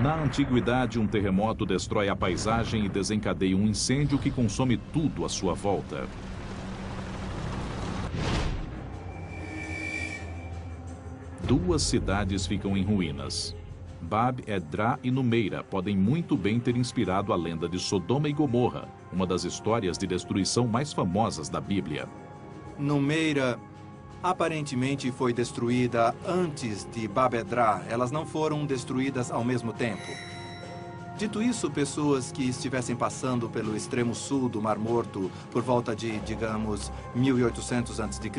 Na antiguidade, um terremoto destrói a paisagem e desencadeia um incêndio que consome tudo à sua volta. Duas cidades ficam em ruínas. Bab-edrá e Numeira podem muito bem ter inspirado a lenda de Sodoma e Gomorra, uma das histórias de destruição mais famosas da Bíblia. Numeira aparentemente foi destruída antes de Bab-edrá. Elas não foram destruídas ao mesmo tempo. Dito isso, pessoas que estivessem passando pelo extremo sul do Mar Morto por volta de, digamos, 1800 a.C.,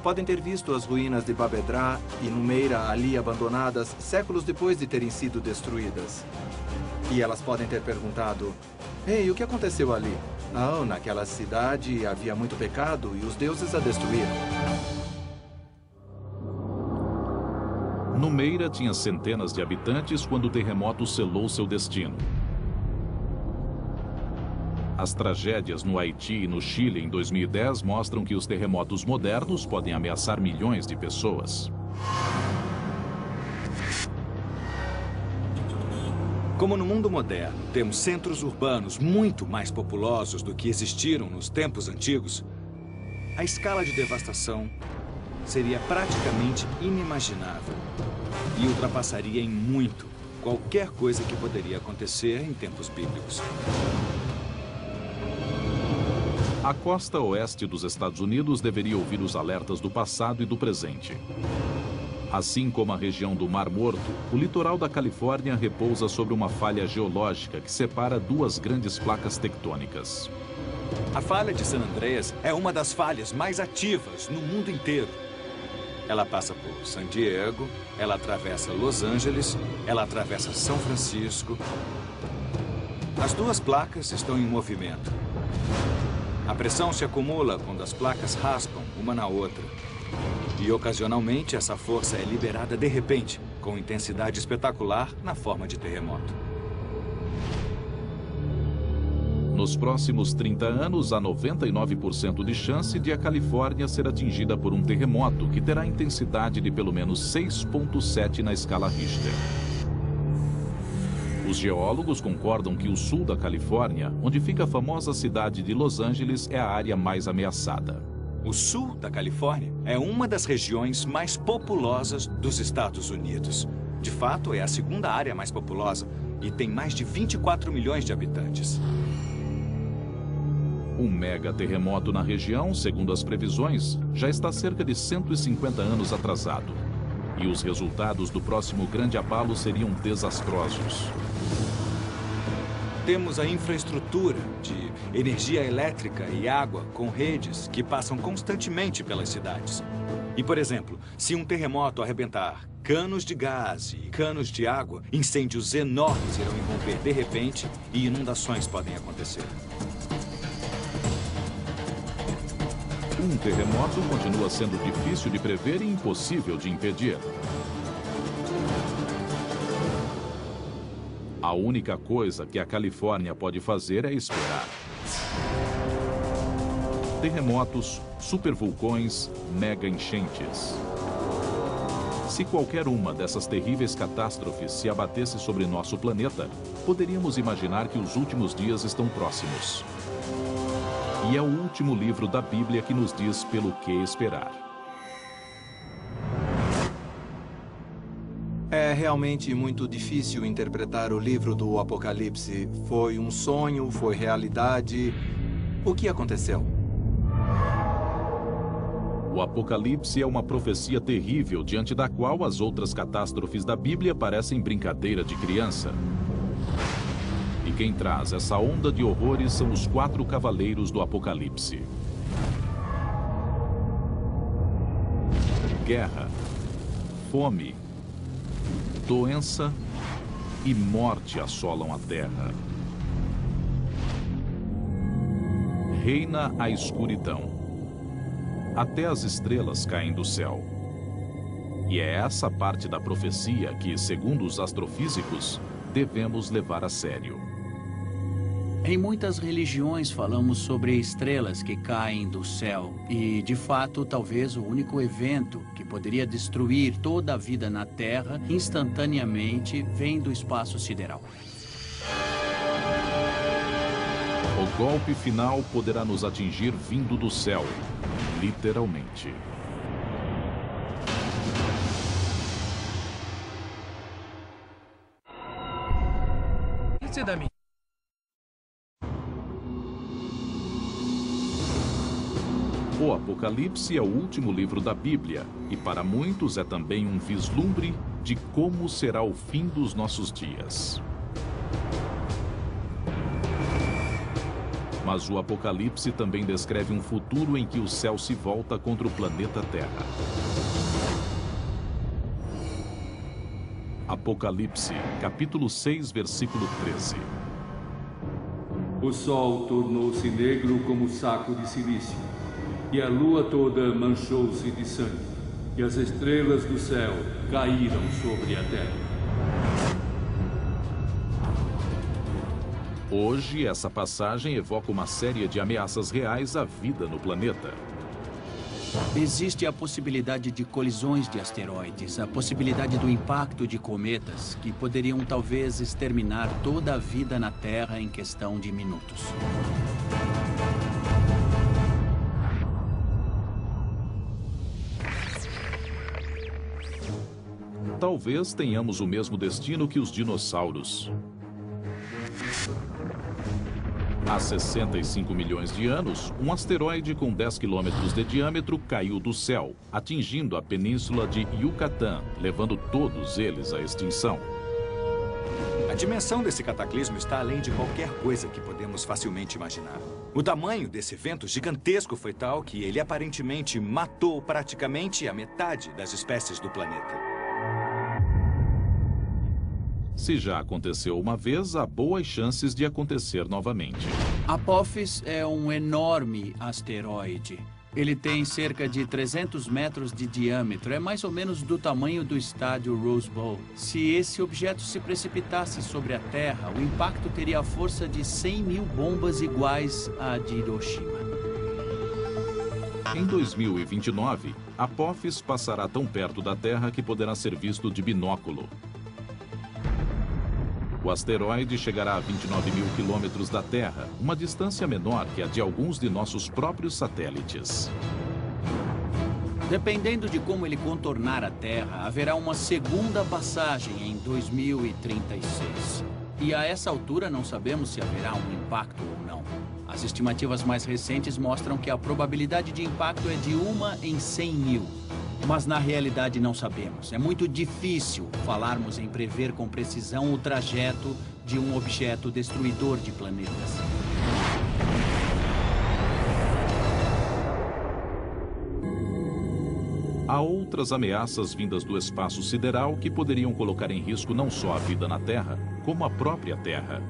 podem ter visto as ruínas de Bab-edrá e Numeira ali abandonadas séculos depois de terem sido destruídas. E elas podem ter perguntado: "Ei, o que aconteceu ali?" "Ah, naquela cidade havia muito pecado e os deuses a destruíram." Numeira tinha centenas de habitantes quando o terremoto selou seu destino. As tragédias no Haiti e no Chile em 2010 mostram que os terremotos modernos podem ameaçar milhões de pessoas. Como no mundo moderno temos centros urbanos muito mais populosos do que existiram nos tempos antigos, a escala de devastação seria praticamente inimaginável e ultrapassaria em muito qualquer coisa que poderia acontecer em tempos bíblicos. A costa oeste dos Estados Unidos deveria ouvir os alertas do passado e do presente. Assim como a região do Mar Morto, o litoral da Califórnia repousa sobre uma falha geológica que separa duas grandes placas tectônicas. A falha de San Andreas é uma das falhas mais ativas no mundo inteiro. Ela passa por San Diego, ela atravessa Los Angeles, ela atravessa São Francisco. As duas placas estão em movimento. A pressão se acumula quando as placas raspam uma na outra. E, ocasionalmente, essa força é liberada de repente, com intensidade espetacular na forma de terremoto. Nos próximos 30 anos, há 99% de chance de a Califórnia ser atingida por um terremoto que terá intensidade de pelo menos 6,7 na escala Richter. Os geólogos concordam que o sul da Califórnia, onde fica a famosa cidade de Los Angeles, é a área mais ameaçada. O sul da Califórnia é uma das regiões mais populosas dos Estados Unidos. De fato, é a segunda área mais populosa e tem mais de 24 milhões de habitantes. Um mega terremoto na região, segundo as previsões, já está cerca de 150 anos atrasado. E os resultados do próximo grande abalo seriam desastrosos. Temos a infraestrutura de energia elétrica e água com redes que passam constantemente pelas cidades. E, por exemplo, se um terremoto arrebentar canos de gás e canos de água, incêndios enormes irão irromper de repente e inundações podem acontecer. Um terremoto continua sendo difícil de prever e impossível de impedir. A única coisa que a Califórnia pode fazer é esperar. Terremotos, supervulcões, mega enchentes. Se qualquer uma dessas terríveis catástrofes se abatesse sobre nosso planeta, poderíamos imaginar que os últimos dias estão próximos. E é o último livro da Bíblia que nos diz pelo que esperar. É realmente muito difícil interpretar o livro do Apocalipse. Foi um sonho? Foi realidade? O que aconteceu? O Apocalipse é uma profecia terrível diante da qual as outras catástrofes da Bíblia parecem brincadeira de criança. E quem traz essa onda de horrores são os 4 cavaleiros do Apocalipse. Guerra, fome, doença e morte assolam a terra. Reina a escuridão. Até as estrelas caem do céu. E é essa parte da profecia que, segundo os astrofísicos, devemos levar a sério. Em muitas religiões falamos sobre estrelas que caem do céu e, de fato, talvez o único evento que poderia destruir toda a vida na Terra instantaneamente vem do espaço sideral. O golpe final poderá nos atingir vindo do céu, literalmente. Esse é da minha. O Apocalipse é o último livro da Bíblia e para muitos é também um vislumbre de como será o fim dos nossos dias. Mas o Apocalipse também descreve um futuro em que o céu se volta contra o planeta Terra. Apocalipse, capítulo 6, versículo 13. O sol tornou-se negro como saco de silício, e a lua toda manchou-se de sangue, e as estrelas do céu caíram sobre a terra. Hoje, essa passagem evoca uma série de ameaças reais à vida no planeta. Existe a possibilidade de colisões de asteroides, a possibilidade do impacto de cometas, que poderiam talvez exterminar toda a vida na Terra em questão de minutos. Talvez tenhamos o mesmo destino que os dinossauros. Há 65 milhões de anos, um asteroide com 10 quilômetros de diâmetro caiu do céu, atingindo a península de Yucatán, levando todos eles à extinção. A dimensão desse cataclismo está além de qualquer coisa que podemos facilmente imaginar. O tamanho desse evento gigantesco foi tal que ele aparentemente matou praticamente a metade das espécies do planeta. Se já aconteceu uma vez, há boas chances de acontecer novamente. Apophis é um enorme asteroide. Ele tem cerca de 300 metros de diâmetro. É mais ou menos do tamanho do estádio Rose Bowl. Se esse objeto se precipitasse sobre a Terra, o impacto teria a força de 100 mil bombas iguais à de Hiroshima. Em 2029, Apophis passará tão perto da Terra que poderá ser visto de binóculo. O asteroide chegará a 29 mil quilômetros da Terra, uma distância menor que a de alguns de nossos próprios satélites. Dependendo de como ele contornar a Terra, haverá uma segunda passagem em 2036. E a essa altura não sabemos se haverá um impacto ou não. As estimativas mais recentes mostram que a probabilidade de impacto é de 1 em 100 mil. Mas na realidade não sabemos. É muito difícil falarmos em prever com precisão o trajeto de um objeto destruidor de planetas. Há outras ameaças vindas do espaço sideral que poderiam colocar em risco não só a vida na Terra, como a própria Terra.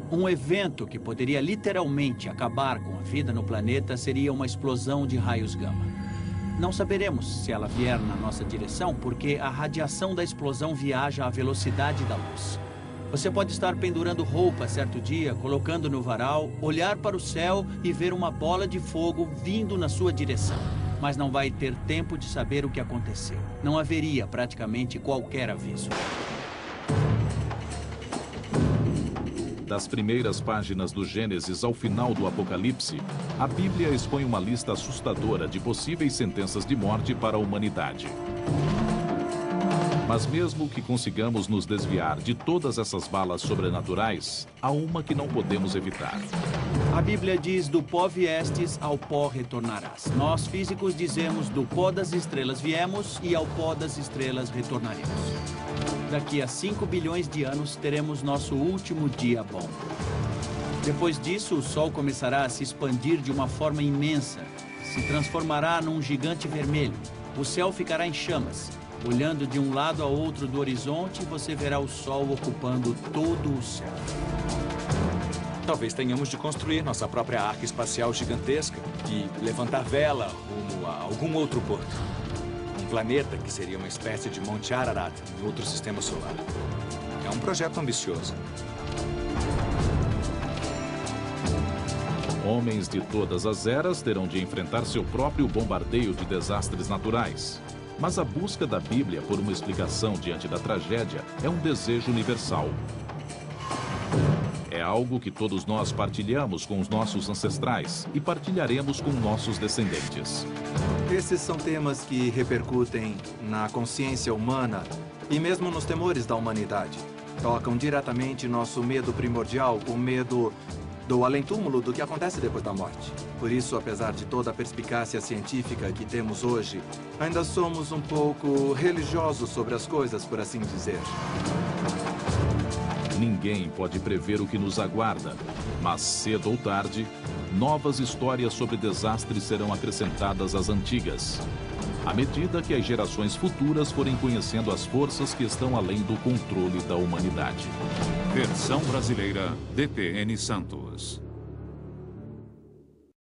Um evento que poderia literalmente acabar com a vida no planeta seria uma explosão de raios gama. Não saberemos se ela vier na nossa direção, porque a radiação da explosão viaja à velocidade da luz. Você pode estar pendurando roupa certo dia, colocando no varal, olhar para o céu e ver uma bola de fogo vindo na sua direção. Mas não vai ter tempo de saber o que aconteceu. Não haveria praticamente qualquer aviso. Das primeiras páginas do Gênesis ao final do Apocalipse, a Bíblia expõe uma lista assustadora de possíveis sentenças de morte para a humanidade. Mas mesmo que consigamos nos desviar de todas essas balas sobrenaturais, há uma que não podemos evitar. A Bíblia diz: do pó viestes, ao pó retornarás. Nós físicos dizemos: do pó das estrelas viemos e ao pó das estrelas retornaremos. Daqui a 5 bilhões de anos teremos nosso último dia bom. Depois disso, o Sol começará a se expandir de uma forma imensa. Se transformará num gigante vermelho. O céu ficará em chamas. Olhando de um lado a outro do horizonte, você verá o Sol ocupando todo o céu. Talvez tenhamos de construir nossa própria arca espacial gigantesca e levantar vela rumo a algum outro porto. Um planeta que seria uma espécie de Monte Ararat em outro sistema solar. É um projeto ambicioso. Homens de todas as eras terão de enfrentar seu próprio bombardeio de desastres naturais. Mas a busca da Bíblia por uma explicação diante da tragédia é um desejo universal. É algo que todos nós partilhamos com os nossos ancestrais e partilharemos com nossos descendentes. Esses são temas que repercutem na consciência humana e mesmo nos temores da humanidade. Tocam diretamente nosso medo primordial, o medo do além-túmulo, do que acontece depois da morte. Por isso, apesar de toda a perspicácia científica que temos hoje, ainda somos um pouco religiosos sobre as coisas, por assim dizer. Ninguém pode prever o que nos aguarda, mas cedo ou tarde, novas histórias sobre desastres serão acrescentadas às antigas, à medida que as gerações futuras forem conhecendo as forças que estão além do controle da humanidade. Versão brasileira, DPN Santos.